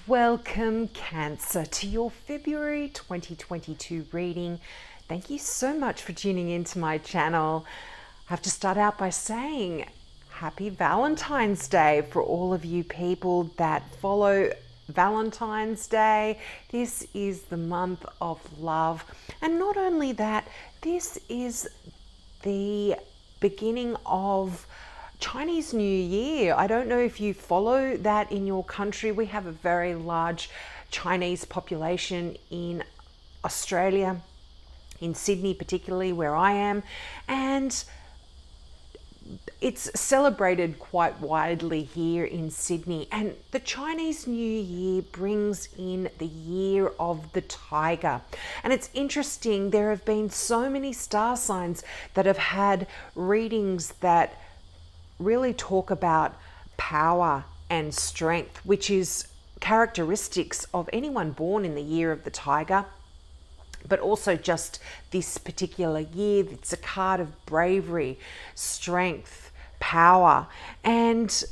Welcome, Cancer, to your February 2022 reading. Thank you so much for tuning into my channel. I have to start out by saying happy Valentine's Day for all of you people that follow Valentine's Day. This is the month of love. And not only that, this is the beginning of Chinese New Year. I don't know if you follow that in your country. We have a very large Chinese population in Australia, in Sydney particularly, where I am, and it's celebrated quite widely here in Sydney. And the Chinese New Year brings in the year of the tiger. And it's interesting, there have been so many star signs that have had readings that really talk about power and strength, which is characteristics of anyone born in the year of the tiger, but also just this particular year. It's a card of bravery, strength, power. And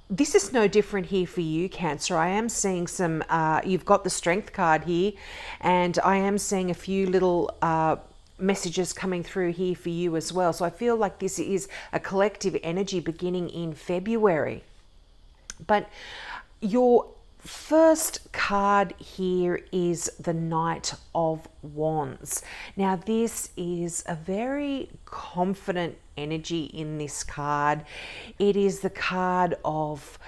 this is no different here for you, Cancer. I am seeing some, you've got the strength card here, and I am seeing a few little messages coming through here for you as well. So I feel like this is a collective energy beginning in February. But your first card here is the Knight of Wands. Now this is a very confident energy in this card. It is the card of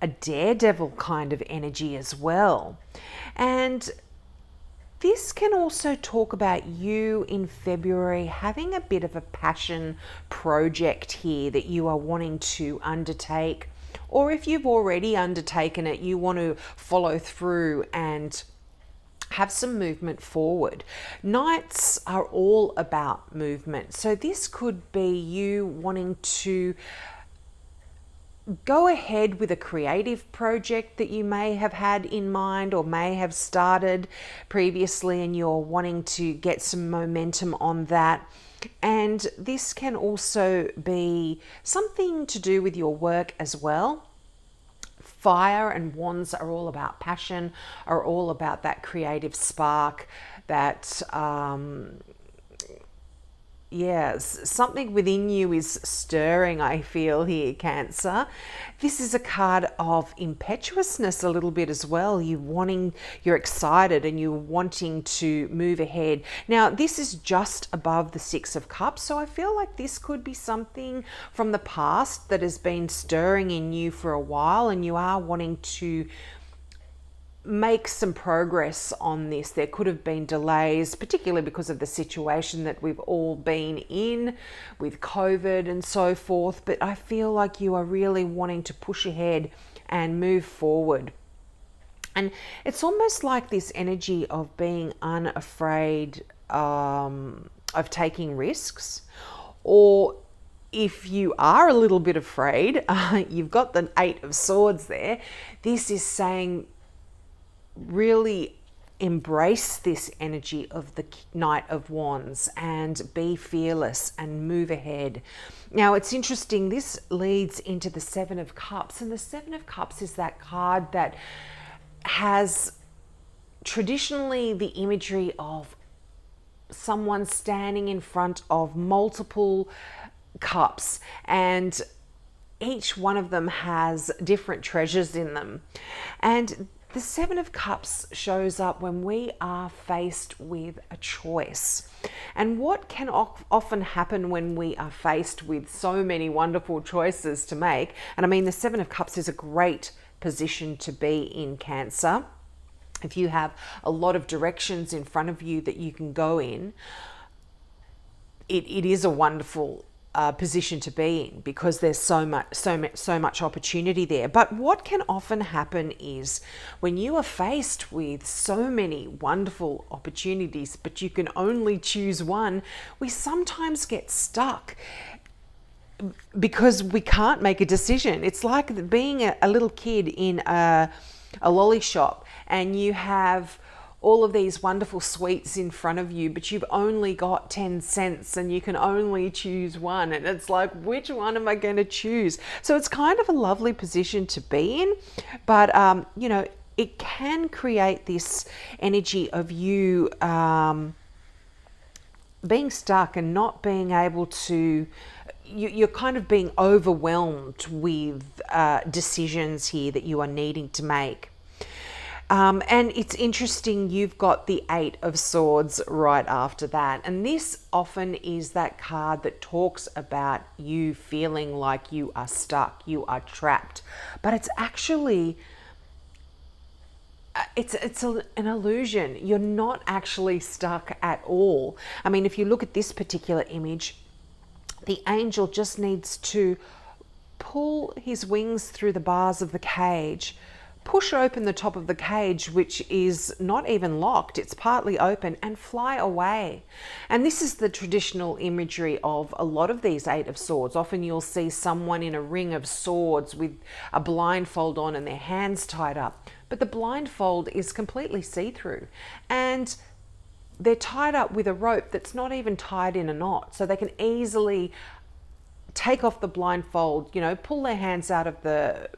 a daredevil kind of energy as well. And this can also talk about you in February having a bit of a passion project here that you are wanting to undertake. Or if you've already undertaken it, you want to follow through and have some movement forward. Knights are all about movement. So this could be you wanting to go ahead with a creative project that you may have had in mind or may have started previously, and you're wanting to get some momentum on that. And this can also be something to do with your work as well. Fire and wands are all about passion, are all about that creative spark, that something within you is stirring, I feel here, Cancer. This is a card of impetuousness a little bit as well. You're excited and you're wanting to move ahead. Now, this is just above the Six of Cups, so I feel like this could be something from the past that has been stirring in you for a while, and you are wanting to make some progress on this. There could have been delays, particularly because of the situation that we've all been in with COVID and so forth, but I feel like you are really wanting to push ahead and move forward. And it's almost like this energy of being unafraid of taking risks, or if you are a little bit afraid, you've got the Eight of Swords there. This is saying really embrace this energy of the Knight of Wands and be fearless and move ahead. Now it's interesting, this leads into the Seven of Cups, and the Seven of Cups is that card that has traditionally the imagery of someone standing in front of multiple cups, and each one of them has different treasures in them. And the Seven of Cups shows up when we are faced with a choice. And what can often happen when we are faced with so many wonderful choices to make, and I mean the Seven of Cups is a great position to be in, Cancer. If you have a lot of directions in front of you that you can go in, it is a wonderful position to be in, because there's so much opportunity there. But what can often happen is when you are faced with so many wonderful opportunities, but you can only choose one, we sometimes get stuck because we can't make a decision. It's like being a little kid in a lolly shop, and you have all of these wonderful sweets in front of you, but you've only got 10 cents and you can only choose one. And it's like, which one am I going to choose? So it's kind of a lovely position to be in, but, you know, it can create this energy of you being stuck and not being able to, you're kind of being overwhelmed with decisions here that you are needing to make. And it's interesting, you've got the Eight of Swords right after that. And this often is that card that talks about you feeling like you are stuck, you are trapped. But it's actually, an illusion. You're not actually stuck at all. I mean, if you look at this particular image, the angel just needs to pull his wings through the bars of the cage, push open the top of the cage, which is not even locked, it's partly open, and fly away. And this is the traditional imagery of a lot of these Eight of Swords. Often you'll see someone in a ring of swords with a blindfold on and their hands tied up. But the blindfold is completely see-through. And they're tied up with a rope that's not even tied in a knot. So they can easily take off the blindfold, you know, pull their hands out of the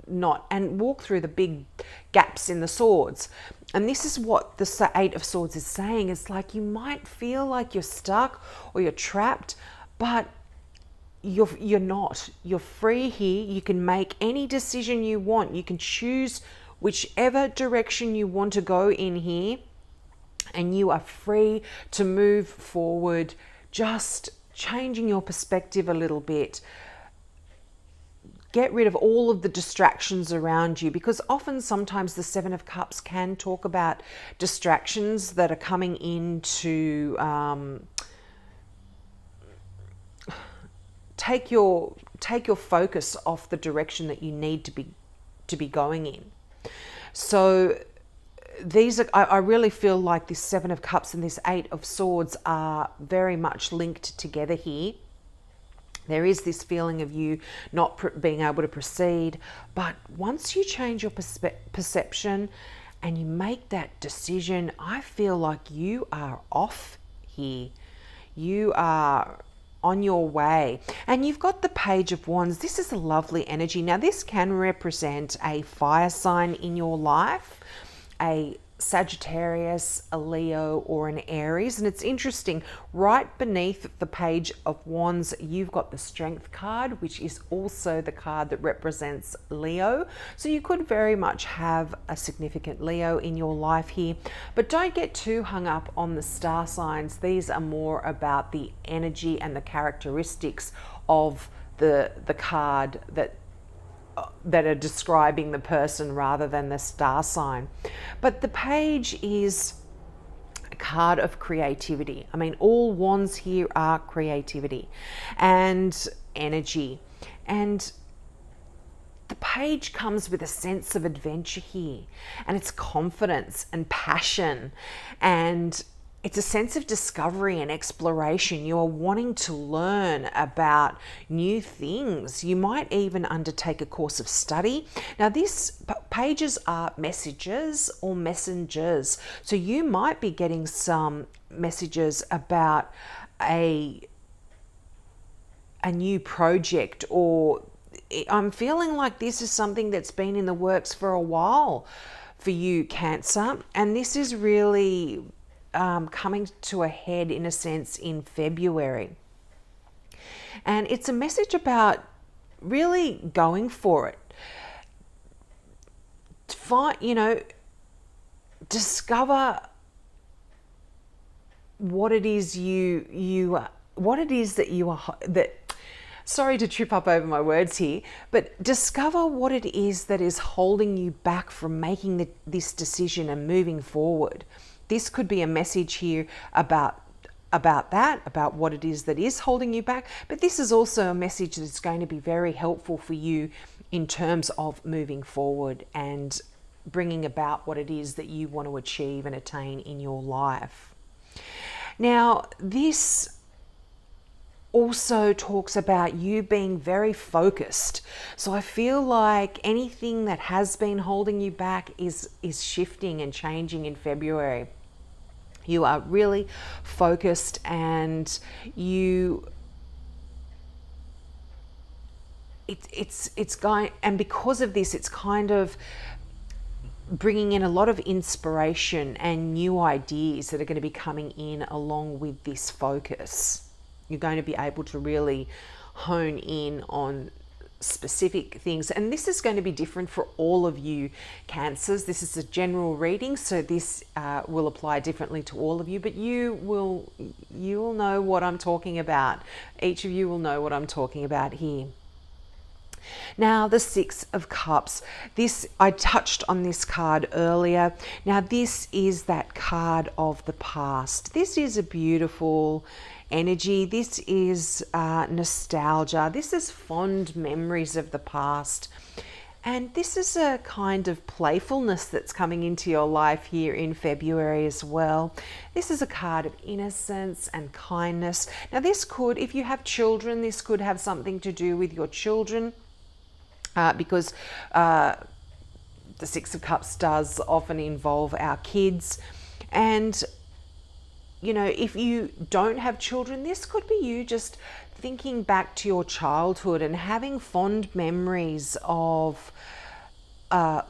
knot and walk through the big gaps in the swords. And this is what the Eight of Swords is saying. It's like you might feel like you're stuck or you're trapped, but you're not. You're free here. You can make any decision you want. You can choose whichever direction you want to go in here, and you are free to move forward, just changing your perspective a little bit. Get rid of all of the distractions around you, because often sometimes the Seven of Cups can talk about distractions that are coming in to take your focus off the direction that you need to be going in. So these are, I really feel like this Seven of Cups and this Eight of Swords are very much linked together here. There is this feeling of you not being able to proceed, but once you change your perception and you make that decision, I feel like you are off here. You are on your way. And you've got the Page of Wands. This is a lovely energy. Now, this can represent a fire sign in your life, a Sagittarius, a Leo, or an Aries. And it's interesting, right beneath the Page of Wands, you've got the Strength card, which is also the card that represents Leo. So you could very much have a significant Leo in your life here, but don't get too hung up on the star signs. These are more about the energy and the characteristics of the card that are describing the person rather than the star sign. But the page is a card of creativity. I mean, all wands here are creativity and energy. And the page comes with a sense of adventure here, and it's confidence and passion, and it's a sense of discovery and exploration. You are wanting to learn about new things. You might even undertake a course of study. Now, these pages are messages or messengers. So you might be getting some messages about a new project, or I'm feeling like this is something that's been in the works for a while for you, Cancer. And this is really coming to a head, in a sense, in February. And it's a message about really going for it. Discover what it is sorry to trip up over my words here, but discover what it is that is holding you back from making this decision and moving forward. This could be a message here about what it is that is holding you back. But this is also a message that's going to be very helpful for you in terms of moving forward and bringing about what it is that you want to achieve and attain in your life. Now, this also talks about you being very focused. So I feel like anything that has been holding you back is shifting and changing in February. You are really focused, and it's going, and because of this, it's kind of bringing in a lot of inspiration and new ideas that are going to be coming in along with this focus. You're going to be able to really hone in on specific things, and this is going to be different for all of you Cancers. This is a general reading, so this will apply differently to all of you, but you will know what I'm talking about. Each of you will know what I'm talking about here. Now, the Six of Cups. This, I touched on this card earlier. Now, this is that card of the past. This is a beautiful energy. This is nostalgia. This is fond memories of the past. And this is a kind of playfulness that's coming into your life here in February as well. This is a card of innocence and kindness. Now, this could, if you have children, this could have something to do with your children. Because the Six of Cups does often involve our kids. And, you know, if you don't have children, this could be you just thinking back to your childhood and having fond memories of the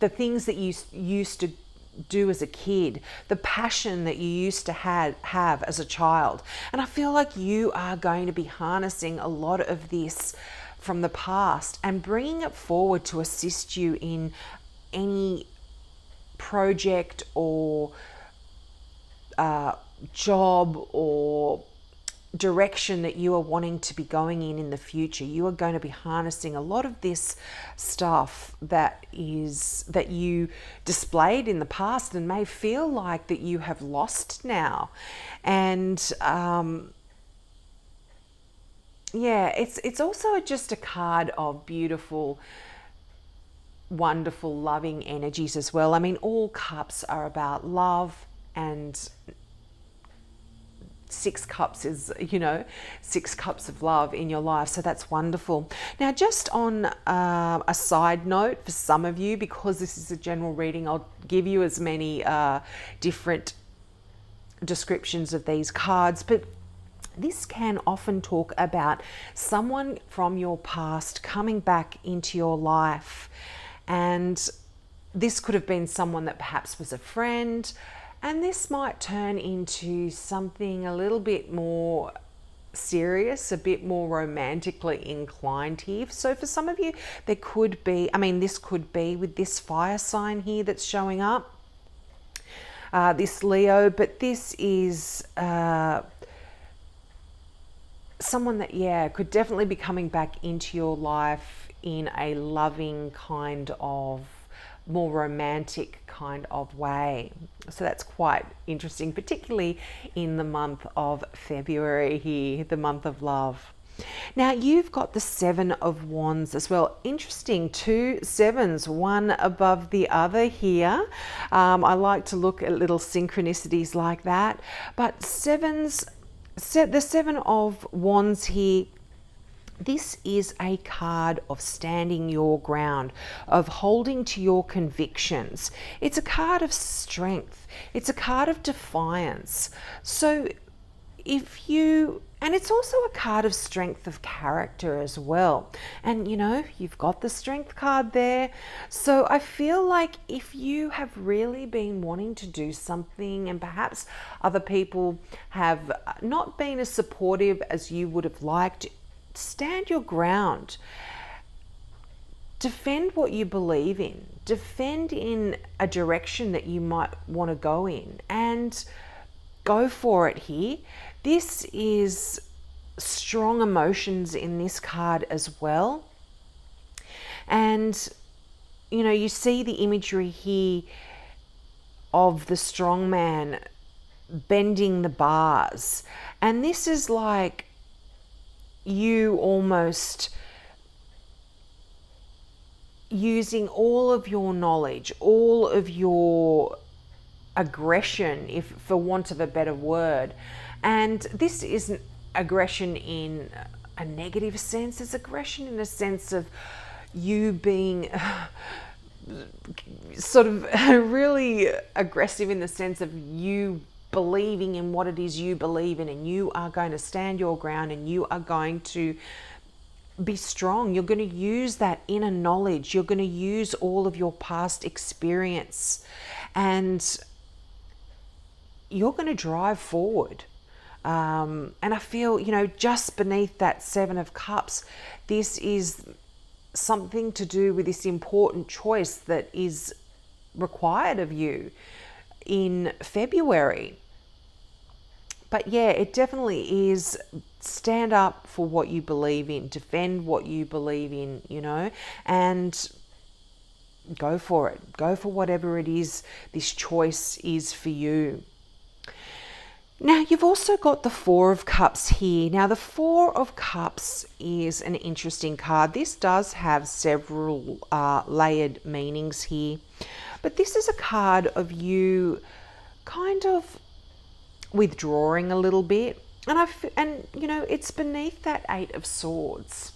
things that you used to do as a kid, the passion that you used to have as a child. And I feel like you are going to be harnessing a lot of this from the past and bringing it forward to assist you in any project or job or direction that you are wanting to be going in the future. You are going to be harnessing a lot of this stuff that you displayed in the past and may feel like that you have lost now. And yeah, it's also just a card of beautiful, wonderful, loving energies as well. I mean, all cups are about love, and Six Cups is, you know, 6 cups of love in your life. So that's wonderful. Now, just on a side note for some of you, because this is a general reading, I'll give you as many different descriptions of these cards, but this can often talk about someone from your past coming back into your life. And this could have been someone that perhaps was a friend, and this might turn into something a little bit more serious, a bit more romantically inclined here. So for some of you, there could be, I mean, this could be with this fire sign here that's showing up, this Leo, but this is someone that, yeah, could definitely be coming back into your life in a loving kind of, more romantic kind of way. So that's quite interesting, particularly in the month of February here, the month of love. Now, you've got the Seven of Wands as well. Interesting, 2 sevens, one above the other here. I like to look at little synchronicities like that. But the Seven of Wands here, this is a card of standing your ground, of holding to your convictions. It's a card of strength. It's a card of defiance. So and it's also a card of strength of character as well. And, you know, you've got the Strength card there. So I feel like if you have really been wanting to do something and perhaps other people have not been as supportive as you would have liked, stand your ground. Defend what you believe in. Defend in a direction that you might want to go in, and go for it here. This is strong emotions in this card as well. And, you know, you see the imagery here of the strong man bending the bars. And this is like you almost using all of your knowledge, all of your aggression, if for want of a better word. And this isn't aggression in a negative sense. It's aggression in a sense of you being sort of really aggressive in the sense of you believing in what it is you believe in, and you are going to stand your ground, and you are going to be strong. You're going to use that inner knowledge. You're going to use all of your past experience, and you're going to drive forward. And I feel, just beneath that Seven of Cups, this is something to do with this important choice that is required of you in February. But yeah, it definitely is. Stand up for what you believe in, defend what you believe in, and go for it. Go for whatever it is this choice is for you. Now, you've also got the Four of Cups here. Now, the Four of Cups is an interesting card. This does have several layered meanings here. But this is a card of you kind of withdrawing a little bit. And it's beneath that Eight of Swords.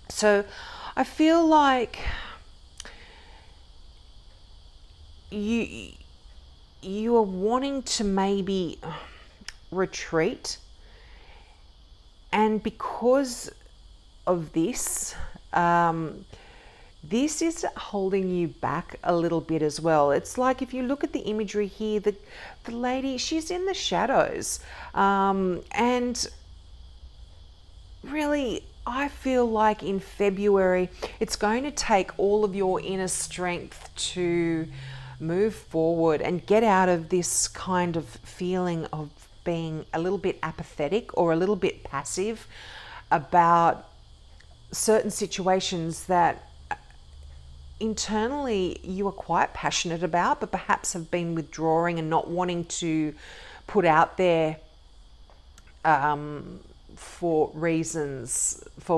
So I feel like you are wanting to maybe retreat, and because of this, this is holding you back a little bit as well. It's like, if you look at the imagery here, the lady, she's in the shadows, and really, I feel like in February it's going to take all of your inner strength to move forward and get out of this kind of feeling of being a little bit apathetic or a little bit passive about certain situations that internally you are quite passionate about, but perhaps have been withdrawing and not wanting to put out there for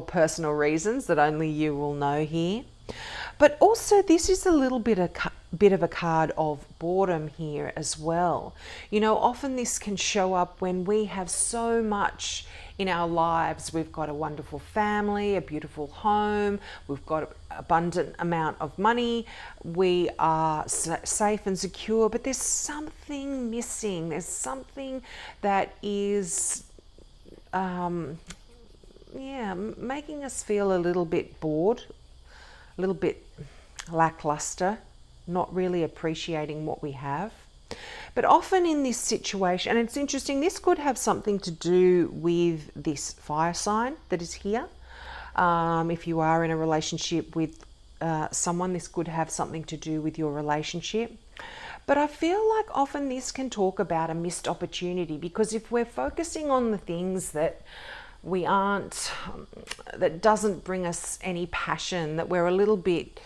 personal reasons that only you will know here. But also, this is a little bit of a card of boredom here as well. Often this can show up when we have so much in our lives. We've got a wonderful family, a beautiful home, we've got an abundant amount of money, we are safe and secure, but there's something missing. There's something that is making us feel a little bit bored, a little bit lackluster, not really appreciating what we have. But often in this situation, and it's interesting, this could have something to do with this fire sign that is here. If you are in a relationship with someone, this could have something to do with your relationship. But I feel like often this can talk about a missed opportunity, because if we're focusing on the things that that doesn't bring us any passion, that we're a little bit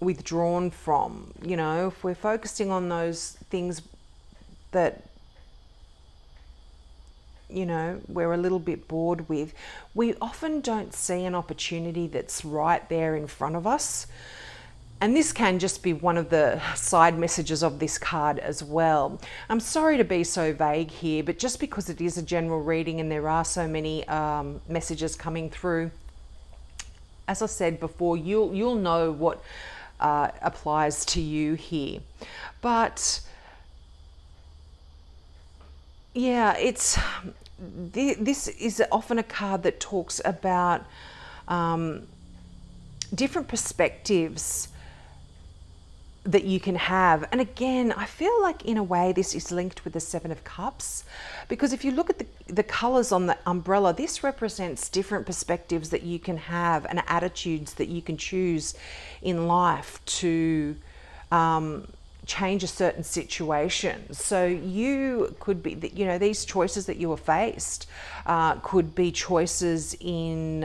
withdrawn from, if we're focusing on those things that we're a little bit bored with, we often don't see an opportunity that's right there in front of us. And this can just be one of the side messages of this card as well. I'm sorry to be so vague here, but just because it is a general reading and there are so many messages coming through, as I said before, you'll know what applies to you here. But yeah, this is often a card that talks about different perspectives that you can have. And again, I feel like in a way this is linked with the Seven of Cups, because if you look at the colors on the umbrella, this represents different perspectives that you can have and attitudes that you can choose in life to change a certain situation. So you could be, these choices that you were faced could be choices in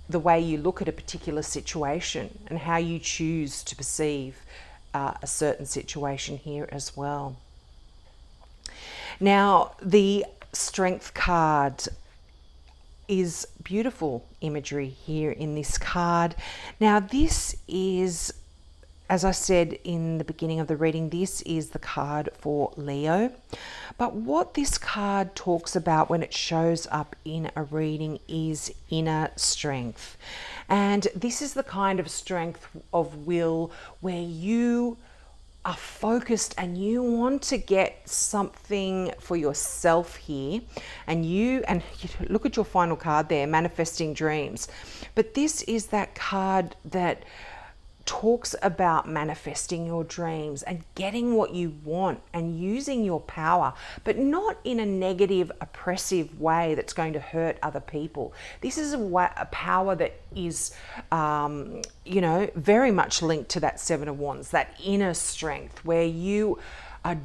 the way you look at a particular situation and how you choose to perceive a certain situation here as well. Now, the Strength card is beautiful imagery here in this card. Now, this is as I said in the beginning of the reading, this is the card for Leo. But what this card talks about when it shows up in a reading is inner strength. And this is the kind of strength of will where you are focused and you want to get something for yourself here, and you look at your final card there, manifesting dreams. But this is that card that talks about manifesting your dreams and getting what you want and using your power, but not in a negative, oppressive way that's going to hurt other people. This is a power that is, very much linked to that Seven of Wands, that inner strength where you are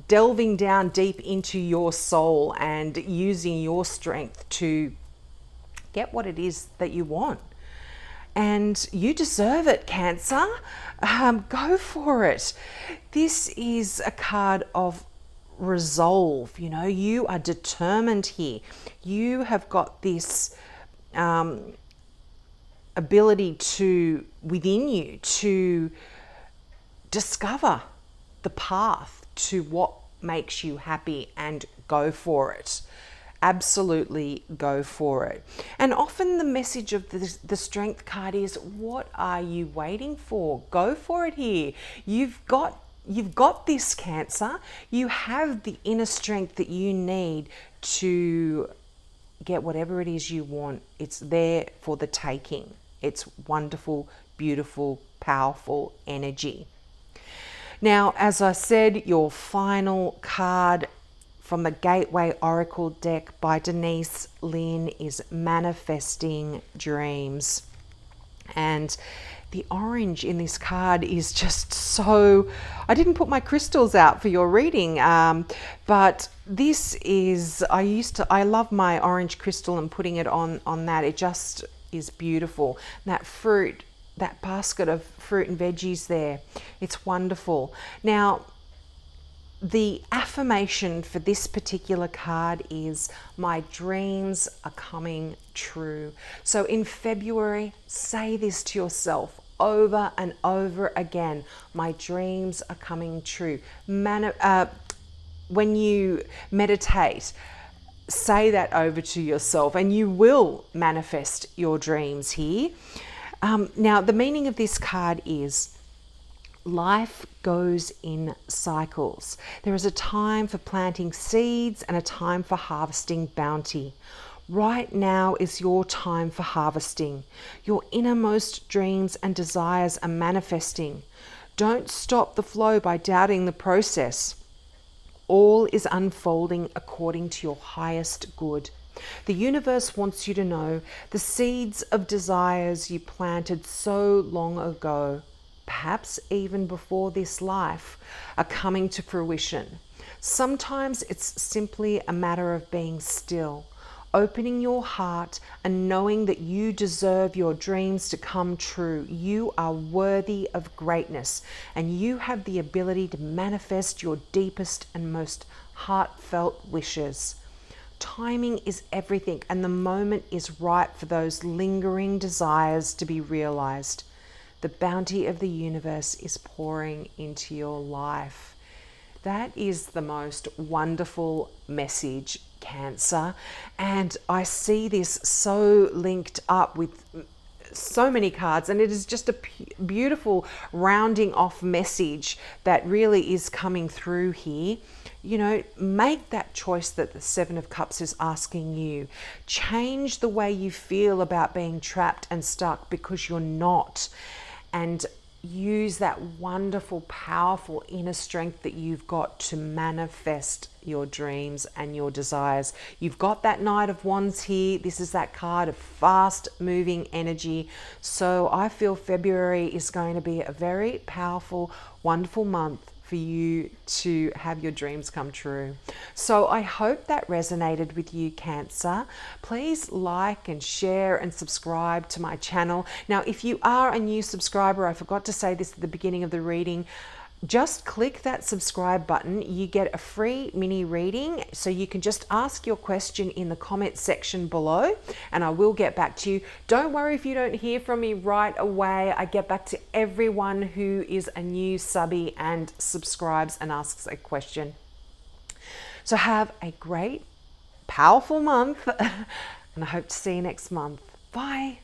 delving down deep into your soul and using your strength to get what it is that you want. And you deserve it, Cancer. Go for it. This is a card of resolve. You are determined here. You have got this ability within you to discover the path to what makes you happy and go for it. Absolutely go for it. And often the message of the strength card is, what are you waiting for? Go for it here. You've got this, Cancer. You have the inner strength that you need to get whatever it is you want. It's there for the taking. It's wonderful, beautiful, powerful energy. Now, as I said, your final card from the Gateway Oracle deck by Denise Lynn is Manifesting Dreams. And the orange in this card is just so... I didn't put my crystals out for your reading, but this is... I love my orange crystal and putting it on that. It just is beautiful. That fruit, that basket of fruit and veggies there, it's wonderful. Now, the affirmation for this particular card is, my dreams are coming true. So in February, say this to yourself over and over again. My dreams are coming true. When you meditate, say that over to yourself and you will manifest your dreams here. Now, the meaning of this card is, life goes in cycles. There is a time for planting seeds and a time for harvesting bounty. Right now is your time for harvesting. Your innermost dreams and desires are manifesting. Don't stop the flow by doubting the process. All is unfolding according to your highest good. The universe wants you to know the seeds of desires you planted so long ago, perhaps even before this life, are coming to fruition. Sometimes it's simply a matter of being still, opening your heart and knowing that you deserve your dreams to come true. You are worthy of greatness and you have the ability to manifest your deepest and most heartfelt wishes. Timing is everything, and the moment is right for those lingering desires to be realized. The bounty of the universe is pouring into your life. That is the most wonderful message, Cancer. And I see this so linked up with so many cards, and it is just a beautiful rounding off message that really is coming through here. Make that choice that the Seven of Cups is asking you. Change the way you feel about being trapped and stuck, because you're not. And use that wonderful, powerful inner strength that you've got to manifest your dreams and your desires. You've got that Knight of Wands here. This is that card of fast moving energy. So I feel February is going to be a very powerful, wonderful month for you to have your dreams come true. So I hope that resonated with you, Cancer. Please like and share and subscribe to my channel. Now, if you are a new subscriber, I forgot to say this at the beginning of the reading, just click that subscribe button. You get a free mini reading, so you can just ask your question in the comment section below and I will get back to you. Don't worry if you don't hear from me right away. I get back to everyone who is a new subby and subscribes and asks a question. So have a great, powerful month and I hope to see you next month. Bye.